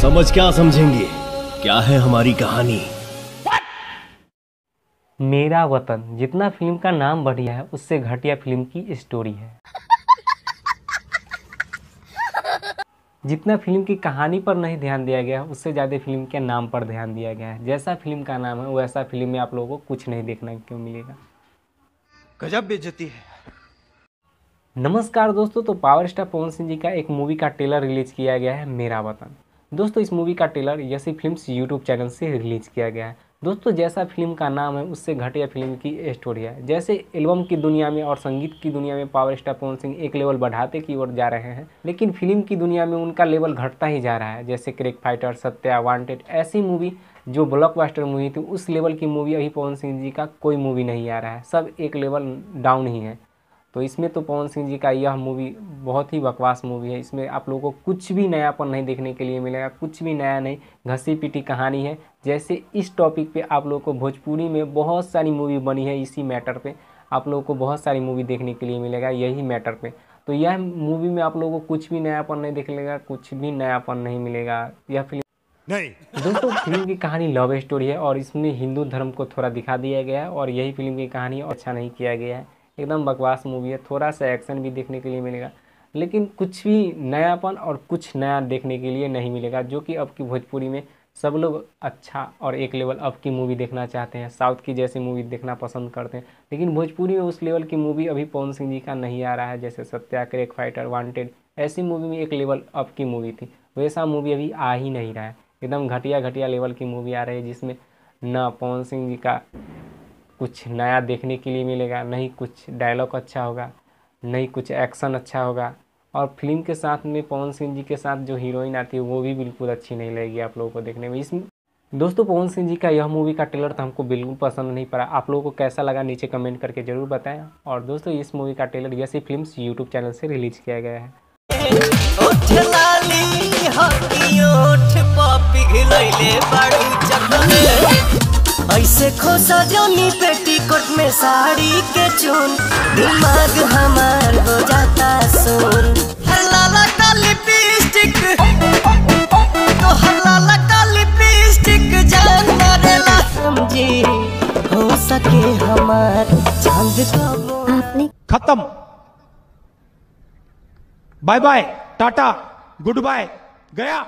समझ क्या समझेंगे, क्या है हमारी कहानी। मेरा वतन जितना फिल्म का नाम बढ़िया है उससे घटिया फिल्म की स्टोरी है। जितना फिल्म की कहानी पर नहीं ध्यान दिया गया है उससे ज़्यादा फिल्म के नाम पर ध्यान दिया गया है। जैसा फिल्म का नाम है वैसा फिल्म में आप लोगों को कुछ नहीं देखने को मिलेगा। गजब बेइज्जती है। नमस्कार दोस्तों, तो पावर स्टार पवन सिंह जी का एक मूवी का ट्रेलर रिलीज किया गया है, मेरा वतन। दोस्तों इस मूवी का ट्रेलर यसी फिल्म्स यूट्यूब चैनल से रिलीज किया गया है। दोस्तों जैसा फिल्म का नाम है उससे घटिया फिल्म की स्टोरी है। जैसे एल्बम की दुनिया में और संगीत की दुनिया में पावर स्टार पवन सिंह एक लेवल बढ़ाते की ओर जा रहे हैं, लेकिन फिल्म की दुनिया में उनका लेवल घटता ही जा रहा है। जैसे क्रिक फाइटर, सत्या, वांटेड ऐसी मूवी जो ब्लॉकबस्टर मूवी थी उस लेवल की मूवी अभी पवन सिंह जी का कोई मूवी नहीं आ रहा है, सब एक लेवल डाउन ही है। तो इसमें तो पवन सिंह जी का यह मूवी बहुत ही बकवास मूवी है। इसमें आप लोगों को कुछ भी नयापन नहीं देखने के लिए मिलेगा, कुछ भी नया नहीं, घसी पीटी कहानी है। जैसे इस टॉपिक पे आप लोगों को भोजपुरी में बहुत सारी मूवी बनी है, इसी मैटर पे आप लोगों को बहुत सारी मूवी देखने के लिए मिलेगा यही मैटर पे। तो यह मूवी में आप लोगों को कुछ भी नयापन नहीं देखने, कुछ भी नयापन नहीं मिलेगा। यह फिल्म नहीं दोस्तों फिल्म की कहानी लव स्टोरी है और इसमें हिंदू धर्म को थोड़ा दिखा दिया गया है और यही फिल्म की कहानी अच्छा नहीं किया गया है। एकदम बकवास मूवी है। थोड़ा सा एक्शन भी देखने के लिए मिलेगा, लेकिन कुछ भी नयापन और कुछ नया देखने के लिए नहीं मिलेगा, जो कि अब की भोजपुरी में सब लोग अच्छा और एक लेवल अब की मूवी देखना चाहते हैं, साउथ की जैसी मूवी देखना पसंद करते हैं। लेकिन भोजपुरी में उस लेवल की मूवी अभी पवन सिंह जी का नहीं आ रहा है। जैसे सत्या, क्रिक फाइटर, वांटेड ऐसी मूवी में एक लेवल अब की मूवी थी, वैसा मूवी अभी आ ही नहीं रहा है। एकदम घटिया घटिया लेवल की मूवी आ रही है जिसमें न पवन सिंह जी का कुछ नया देखने के लिए मिलेगा, नहीं कुछ डायलॉग अच्छा होगा, नहीं कुछ एक्शन अच्छा होगा। और फिल्म के साथ में पवन सिंह जी के साथ जो हीरोइन आती है वो भी बिल्कुल अच्छी नहीं लगेगी आप लोगों को देखने में। इसमें दोस्तों पवन सिंह जी का यह मूवी का ट्रेलर तो हमको बिल्कुल पसंद नहीं पड़ा। आप लोगों को कैसा लगा नीचे कमेंट करके ज़रूर बताएं। और दोस्तों इस मूवी का ट्रेलर यसी फिल्म्स यूट्यूब चैनल से रिलीज किया गया है। ऐसे खोसा जोनी पेटीकोट में साड़ी के चुन, दिमाग हमार हो जाता सुन। हल्ला का लिपस्टिक तो हल्ला का लिपस्टिक जान मारेला समझी, हो सके हमार चांद का खत्म। Bye bye, tata, good bye, गया।